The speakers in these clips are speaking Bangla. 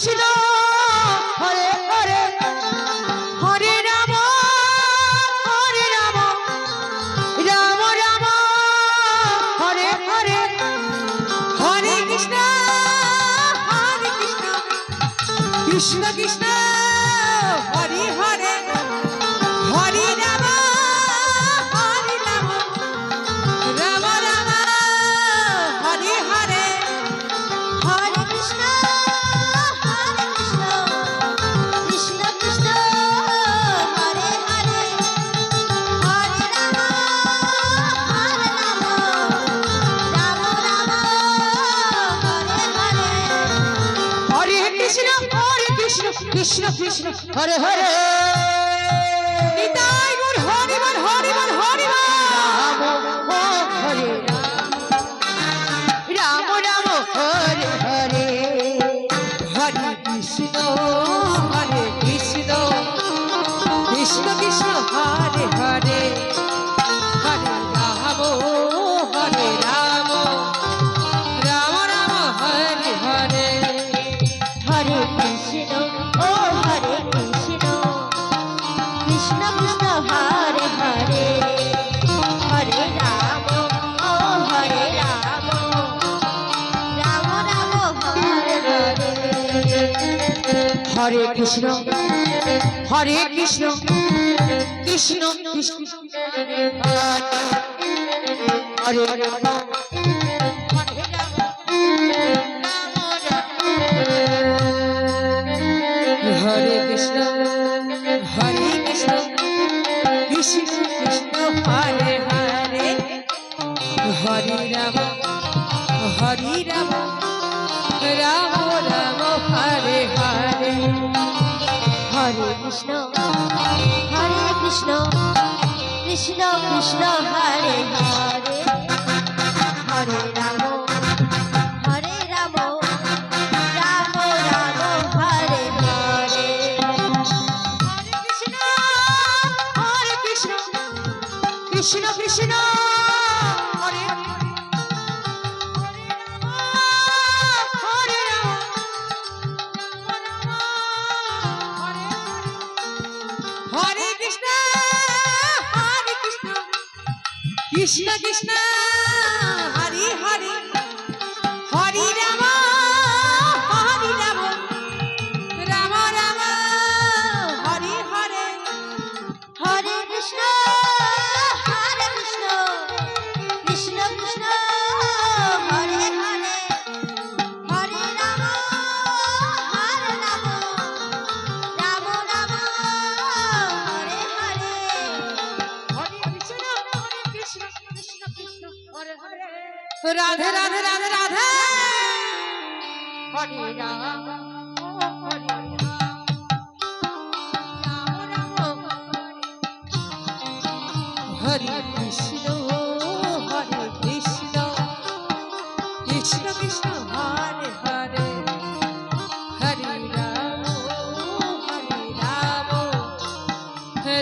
কৃষ্ণ হরে হরে হরে রাম রাম রাম হরে হরে হরে কৃষ্ণ কৃষ্ণ কৃষ্ণ হরে হরে হরে রাম রাম রাম হরে হরে হরে কৃষ্ণ কৃষ্ণ কৃষ্ণ হরে হরে হরে রাম রাম রাম হরে হরে হরে কৃষ্ণ কৃষ্ণ কৃষ্ণ হরে হরে নিতাই গুণ হরি বল হরি বল হরি বল রাম হরে রাম রাম হরে হরে হরে কৃষ্ণ কৃষ্ণ কৃষ্ণ হরে হরে হরে রাম রাম রাম হরে হরে হরে কৃষ্ণ ও হরে কৃষ্ণ কৃষ্ণ কৃষ্ণ হরে হরে হরে রাম ও হরে রাম রাম রাম হরে হরে হরে কৃষ্ণ কৃষ্ণ কৃষ্ণ হরে হরে হরে কৃষ্ণ কৃষ্ণ কৃষ্ণ হরে হরে হরে রাম রাম রাম হরে হরে হরে কৃষ্ণ কৃষ্ণ কৃষ্ণ কৃষ্ণ হরে হরে হরে রাম রাম রাম হরে হরে হরে কৃষ্ণ কৃষ্ণ কৃষ্ণ হরে হরে হরে কৃষ্ণ কৃষ্ণ কৃষ্ণ হরে হরে হরে রাম রাম রাম হরে হরে হরে কৃষ্ণ কৃষ্ণ কৃষ্ণ হরে হরে হরে রাম রাম রাম হরে হরে হরে কৃষ্ণ কৃষ্ণ কৃষ্ণ হরে হরে রাধে রাধে রাধে রাধে হরে রাম হরে হরে কৃষ্ণ কৃষ্ণ কৃষ্ণ হরে হরে হরে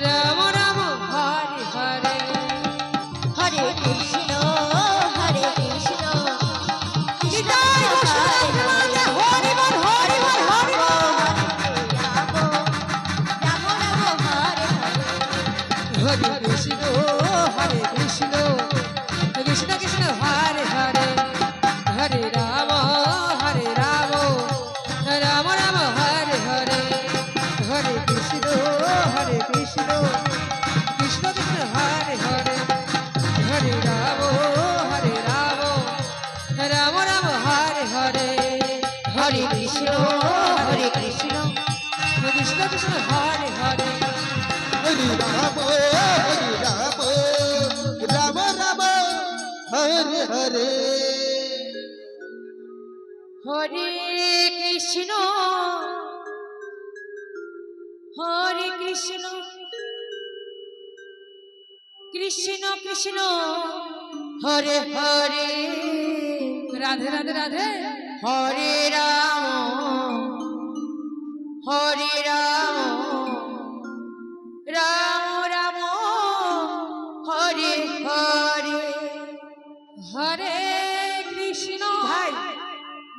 রাম রাম রাম হরে হরে হরে কৃষ্ণ হরে কৃষ্ণ হরি বল হরি বল হরি হরে কৃষ্ণ কৃষ্ণ কৃষ্ণ হরে হরে হরে রাম রাম রাম হরে হরে হরে কৃষ্ণ কৃষ্ণ কৃষ্ণ হরে হরে হরে রাম রাম রাম হরে হরে হরে কৃষ্ণ কৃষ্ণ কৃষ্ণ হরে হরে हरे राम राम राम हरे हरे हरे कृष्ण कृष्ण कृष्ण हरे हरे राधे राधे राधे हरे राम राम राम हरे हरे हरे कृष्ण ভাই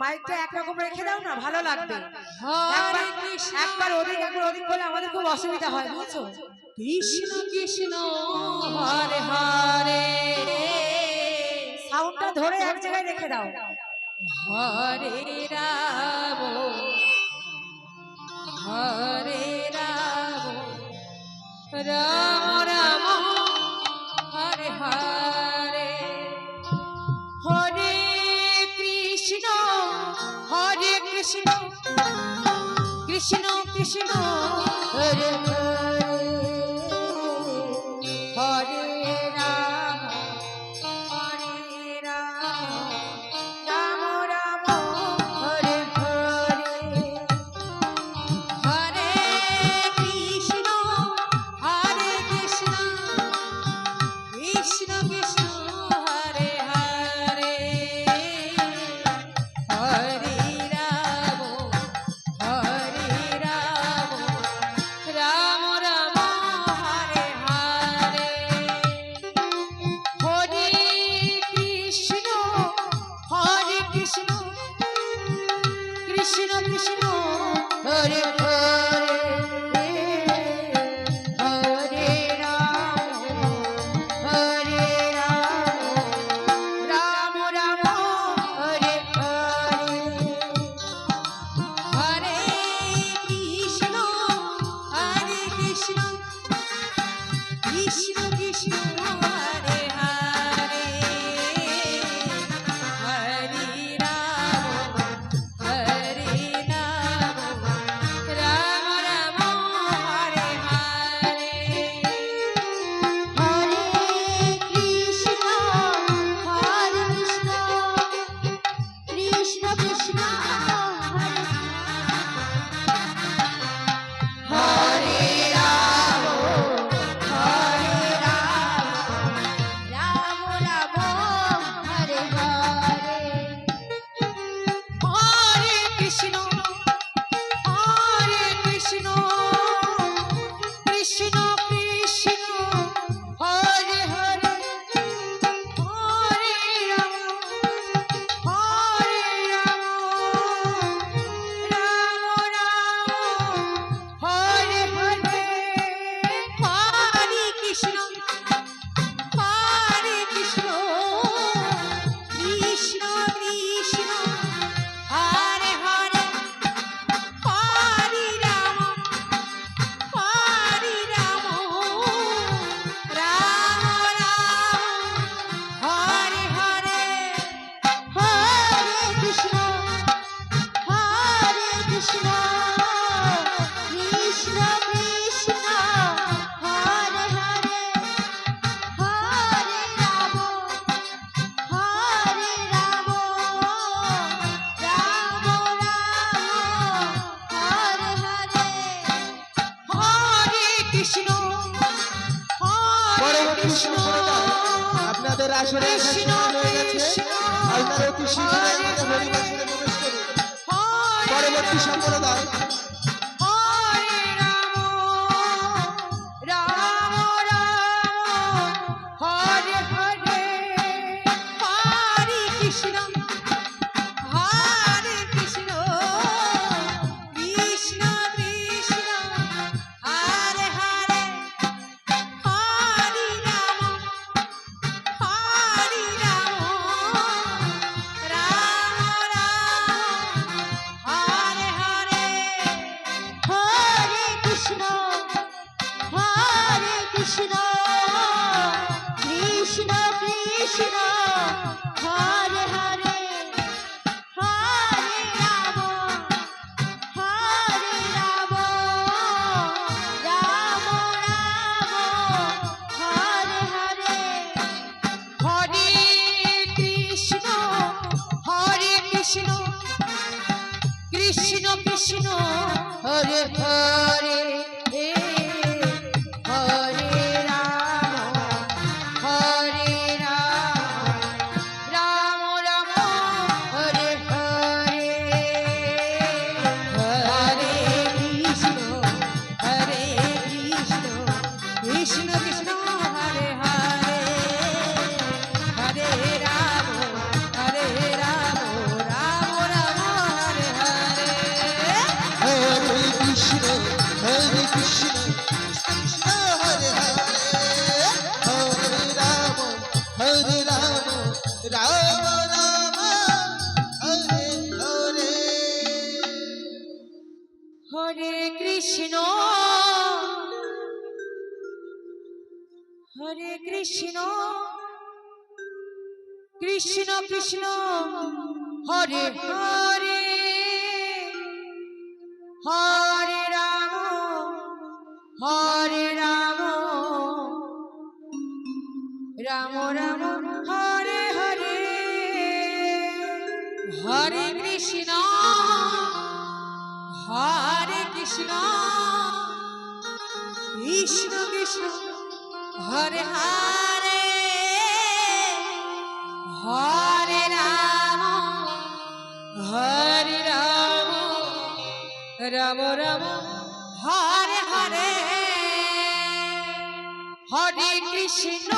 মাইকটা একরকম রেখে দাও না, ভালো লাগবে। হরে কৃষ্ণ একবার ওদিক বলে আমাদের খুব অসুবিধা হয় বুঝছো? কৃষ্ণ কৃষ্ণ হরে হরে সাউন্ডটা ধরে এক জায়গায় রেখে দাও। হরে রাম হরে রাম রাম রাম হরে হরে হরে কৃষ্ণ কৃষ্ণ কৃষ্ণ হরে হরে হরে রাম রাম রাম হরে হরে হরে কৃষ্ণ কৃষ্ণ কৃষ্ণ হরে হরে হরে রাম রাম রাম হরে হরে হরে কৃষ্ণ কৃষ্ণ কৃষ্ণ হরে হরে হরে রাম রাম হরে হরে হরে কৃষ্ণ কৃষ্ণ কৃষ্ণ হরে হরে হরে রাম রাম রাম হরে হরে হরে কৃষ্ণ কৃষ্ণ কৃষ্ণ হরে হরে রাম রাম রাম হরে হরে হরে কৃষ্ণ কৃষ্ণ কৃষ্ণ হরে হরে হরে রাম রাম হরে হরে হরে কৃষ্ণ কৃষ্ণ কৃষ্ণ হরে হরে হরে রাম রাম হরে হরে হরে কৃষ্ণ কৃষ্ণ কৃষ্ণ হরে হরে হরে রাম রাম হরে হরে হরে কৃষ্ণ পরবর্তী সম্প্রদায় আপনাদের আসরে কৃষ্ণ হয়ে গেছে। আপনারা অতি শীঘ্রই আমাদের হরিবাসরে প্রবেশ করুন। পরবর্তী সম্প্রদায় হরে রাম হরে হরে হরে কৃষ্ণ কৃষ্ণ কৃষ্ণ হরে হরে হরে রাম হরে হরে হরে কৃষ্ণ কৃষ্ণ কৃষ্ণ হরে হরে হরে রাম রাম হরে হরে হরে কৃষ্ণ কৃষ্ণ কৃষ্ণ হরে হরে হরে রাম রাম রাম হরে হরে হরে কৃষ্ণ কৃষ্ণ কৃষ্ণ হরে হরে হরে রাম রাম রাম হরে হরে কৃষ্ণ হরে কৃষ্ণ কৃষ্ণ হরে হরে হরে রাম রাম রাম হরে হরে হরে কৃষ্ণ হরে কৃষ্ণ কৃষ্ণ কৃষ্ণ হরে হরে হরে রাম রাম রাম হরে হরে হরে কৃষ্ণ কৃষ্ণ কৃষ্ণ হরে হরে হরে রাম রাম রাম হরে হরে হরে কৃষ্ণ